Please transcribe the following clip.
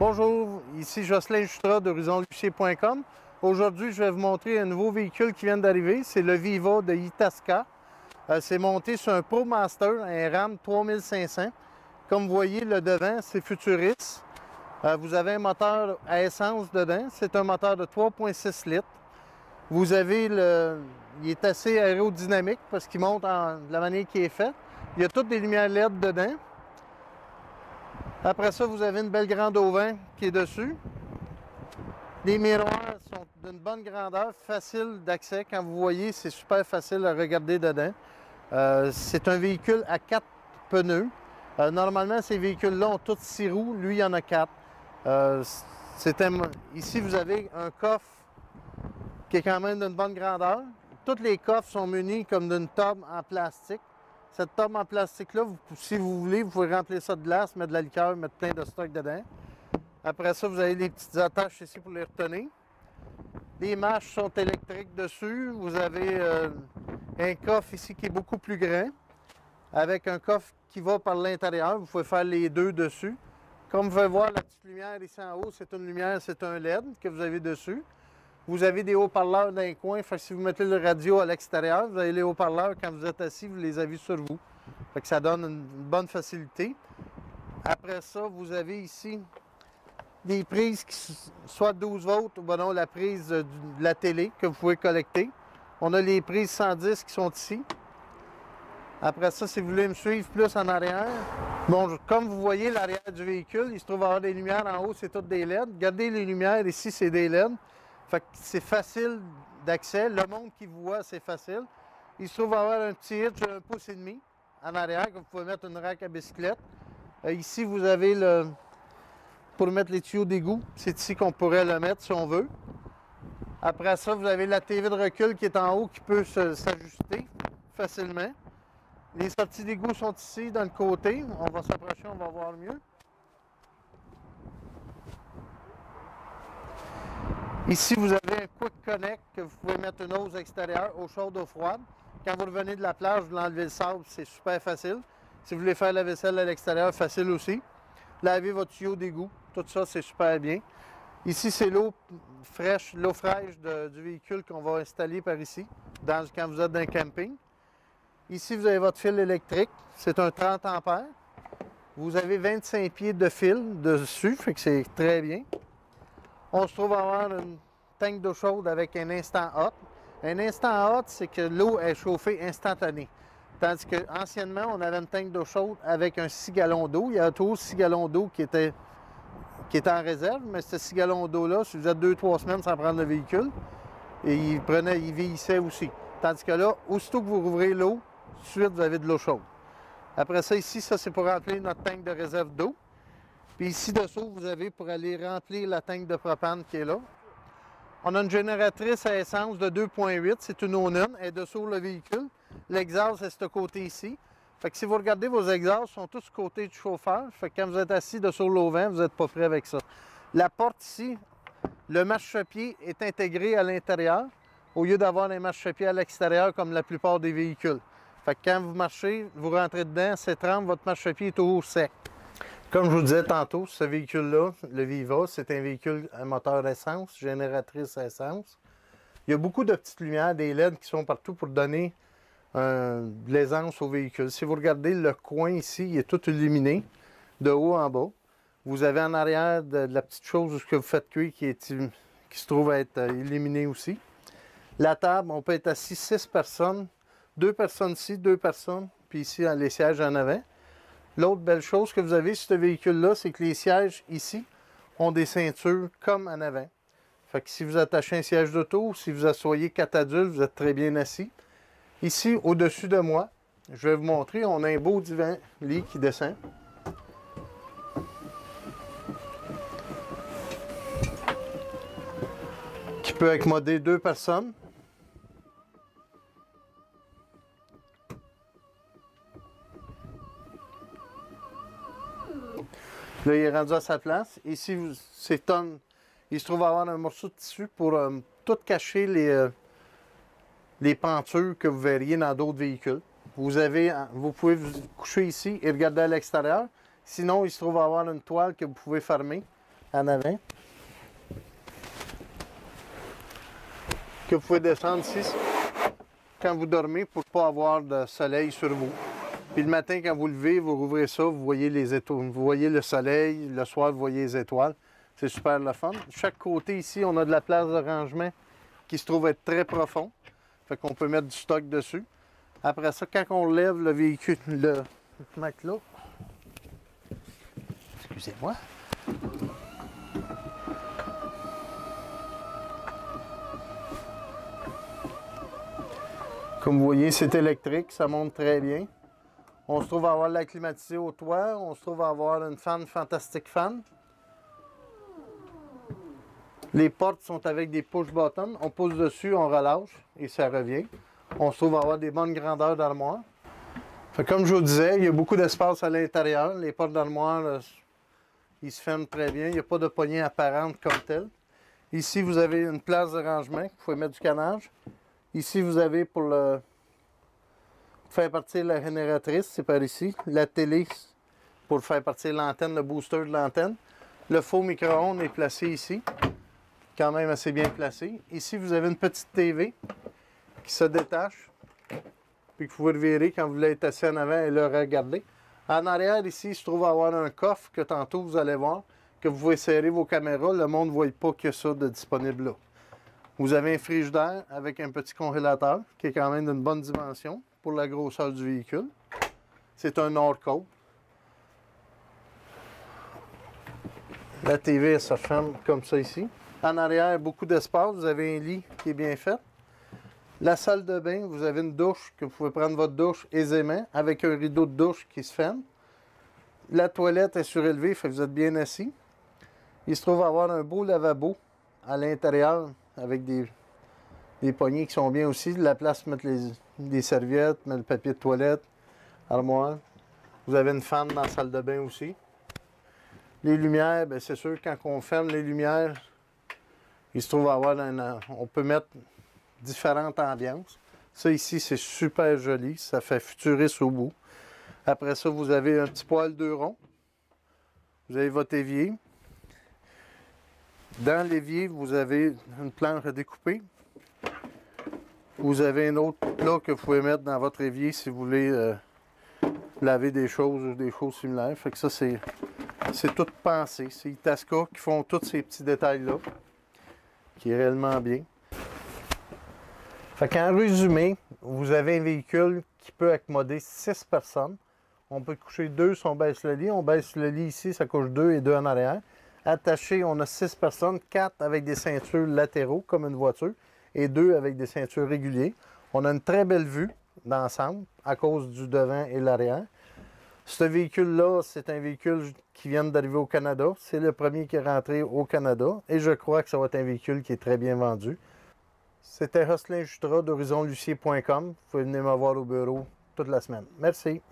Bonjour, ici Jocelyn Jutra d'horizonlucier.com. Aujourd'hui, je vais vous montrer un nouveau véhicule qui vient d'arriver. C'est le Viva de Itasca. C'est monté sur un ProMaster, un Ram 3500. Comme vous voyez, le devant, c'est futuriste. Vous avez un moteur à essence dedans. C'est un moteur de 3,6 litres. Vous avez il est assez aérodynamique parce qu'il monte de la manière qu'il est fait. Il y a toutes des lumières LED dedans. Après ça, vous avez une belle grande auvent qui est dessus. Les miroirs sont d'une bonne grandeur, facile d'accès. Quand vous voyez, c'est super facile à regarder dedans. C'est un véhicule à 4 pneus. Normalement, ces véhicules-là ont tous 6 roues. Lui, il y en a 4. Ici, vous avez un coffre qui est quand même d'une bonne grandeur. Tous les coffres sont munis comme d'une tube en plastique. Cette tube en plastique-là, si vous voulez, vous pouvez remplir ça de glace, mettre de la liqueur, mettre plein de stock dedans. Après ça, vous avez les petites attaches ici pour les retenir. Les marches sont électriques dessus. Vous avez un coffre ici qui est beaucoup plus grand, avec un coffre qui va par l'intérieur. Vous pouvez faire les deux dessus. Comme vous pouvez voir, la petite lumière ici en haut, c'est une lumière, c'est un LED que vous avez dessus. Vous avez des haut-parleurs dans les coins. Fait que si vous mettez le radio à l'extérieur, vous avez les haut-parleurs. Quand vous êtes assis, vous les avez sur vous. Fait que ça donne une bonne facilité. Après ça, vous avez ici des prises qui soit 12 volts ou non, la prise de la télé que vous pouvez collecter. On a les prises 110 qui sont ici. Après ça, si vous voulez me suivre plus en arrière, bon, comme vous voyez l'arrière du véhicule, il se trouve avoir des lumières en haut, c'est toutes des LED. Regardez les lumières, ici c'est des LED. Fait que c'est facile d'accès. Le monde qui vous voit, c'est facile. Il se trouve avoir un petit hitch de 1,5 pouce en arrière, que vous pouvez mettre une rack à bicyclette. Ici, vous avez pour mettre les tuyaux d'égout. C'est ici qu'on pourrait le mettre si on veut. Après ça, vous avez la TV de recul qui est en haut qui peut s'ajuster facilement. Les sorties d'égout sont ici, dans le côté. On va s'approcher, on va voir mieux. Ici, vous avez un Quick Connect que vous pouvez mettre une hose extérieure, eau chaude, eau froide. Quand vous revenez de la plage, vous enlevez le sable, c'est super facile. Si vous voulez faire la vaisselle à l'extérieur, facile aussi. Laver votre tuyau d'égout, tout ça, c'est super bien. Ici, c'est l'eau fraîche, du véhicule qu'on va installer par ici, quand vous êtes dans un camping. Ici, vous avez votre fil électrique, c'est un 30 ampères. Vous avez 25 pieds de fil dessus, fait que c'est très bien. On se trouve à avoir une tank d'eau chaude avec un instant hot. Un instant hot, c'est que l'eau est chauffée instantanée. Tandis qu'anciennement, on avait une tank d'eau chaude avec un 6 gallons d'eau. Il y a toujours 6 gallons d'eau qui était en réserve, mais ce 6 gallons d'eau-là, si vous êtes 2-3 semaines sans prendre le véhicule, et il vieillissait aussi. Tandis que là, aussitôt que vous rouvrez l'eau, tout de suite, vous avez de l'eau chaude. Après ça, ici, ça, c'est pour remplir notre tank de réserve d'eau. Puis ici dessous, vous avez pour aller remplir la tank de propane qui est là. On a une génératrice à essence de 2,8, c'est une Onan, elle est dessous le véhicule. L'exhaust, c'est ce côté ici. Fait que si vous regardez, vos exhausts sont tous côté du chauffeur. Fait que quand vous êtes assis dessous l'auvent, vous n'êtes pas prêt avec ça. La porte ici, le marchepied est intégré à l'intérieur au lieu d'avoir un marchepied à l'extérieur comme la plupart des véhicules. Fait que quand vous marchez, vous rentrez dedans, c'est tremble, votre marchepied est toujours sec. Comme je vous disais tantôt, ce véhicule-là, le Viva, c'est un véhicule à moteur essence, génératrice à essence. Il y a beaucoup de petites lumières, des LED qui sont partout pour donner de l'aisance au véhicule. Si vous regardez le coin ici, il est tout illuminé, de haut en bas. Vous avez en arrière de la petite chose où ce que vous faites cuire qui se trouve être illuminé aussi. La table, on peut être assis 6 personnes, 2 personnes ici, 2 personnes, puis ici les sièges en avant. L'autre belle chose que vous avez sur ce véhicule-là, c'est que les sièges ici ont des ceintures comme en avant. Fait que si vous attachez un siège d'auto, si vous asseyez 4 adultes, vous êtes très bien assis. Ici, au-dessus de moi, je vais vous montrer, on a un beau divan lit qui descend. Qui peut accommoder 2 personnes. Là, il est rendu à sa place. Ici, il se trouve avoir un morceau de tissu pour tout cacher les pentures que vous verriez dans d'autres véhicules. Vous pouvez vous coucher ici et regarder à l'extérieur. Sinon, il se trouve avoir une toile que vous pouvez fermer en avant. Que vous pouvez descendre ici quand vous dormez pour ne pas avoir de soleil sur vous. Puis le matin, quand vous levez, vous rouvrez ça, vous voyez les étoiles, vous voyez le soleil. Le soir, vous voyez les étoiles. C'est super le fun. Chaque côté ici, on a de la place de rangement qui se trouve être très profond. Fait qu'on peut mettre du stock dessus. Après ça, quand on lève le véhicule, le matelas, excusez-moi. Comme vous voyez, c'est électrique, ça monte très bien. On se trouve à avoir de la climatisée au toit, on se trouve à avoir une fan Fantastic Fan. Les portes sont avec des push-buttons. On pousse dessus, on relâche et ça revient. On se trouve à avoir des bonnes grandeurs d'armoire. Comme je vous disais, il y a beaucoup d'espace à l'intérieur. Les portes d'armoire, ils se ferment très bien. Il n'y a pas de poignée apparente comme telle. Ici, vous avez une place de rangement. Vous pouvez mettre du canage. Ici, vous avez pour faire partir la génératrice, c'est par ici. La télé pour faire partir l'antenne, le booster de l'antenne. Le faux micro-ondes est placé ici. Quand même assez bien placé. Ici, vous avez une petite TV qui se détache. Puis que vous pouvez le virer quand vous voulez être assis en avant et le regarder. En arrière, ici, il se trouve à avoir un coffre que tantôt vous allez voir, que vous pouvez serrer vos caméras. Le monde ne voit pas qu'il y a ça de disponible là. Vous avez un frigidaire avec un petit congélateur qui est quand même d'une bonne dimension pour la grosseur du véhicule. C'est un Nordcote. La TV, elle se ferme comme ça ici. En arrière, beaucoup d'espace. Vous avez un lit qui est bien fait. La salle de bain, vous avez une douche que vous pouvez prendre votre douche aisément avec un rideau de douche qui se ferme. La toilette est surélevée, fait que vous êtes bien assis. Il se trouve avoir un beau lavabo à l'intérieur avec des poignées qui sont bien aussi. De la place pour mettre des serviettes, mettre le papier de toilette, armoire. Vous avez une fan dans la salle de bain aussi. Les lumières, bien, c'est sûr, quand on ferme les lumières, il se trouve avoir on peut mettre différentes ambiances. Ça ici, c'est super joli. Ça fait futuriste au bout. Après ça, vous avez un petit poêle 2 ronds. Vous avez votre évier. Dans l'évier, vous avez une planche à découper. Vous avez un autre plat que vous pouvez mettre dans votre évier si vous voulez laver des choses ou des choses similaires. Fait que ça, c'est tout pensé. C'est Itasca qui font tous ces petits détails-là, qui est réellement bien. Fait qu'en résumé, vous avez un véhicule qui peut accommoder 6 personnes. On peut coucher 2 si on baisse le lit. On baisse le lit ici, ça couche 2 et 2 en arrière. Attaché, on a 6 personnes, 4 avec des ceintures latéraux comme une voiture et 2 avec des ceintures réguliers. On a une très belle vue d'ensemble à cause du devant et l'arrière. Ce véhicule-là, c'est un véhicule qui vient d'arriver au Canada. C'est le premier qui est rentré au Canada et je crois que ça va être un véhicule qui est très bien vendu. C'était Jocelyn Jutra d'HorizonLucier.com. Vous pouvez venir me voir au bureau toute la semaine. Merci.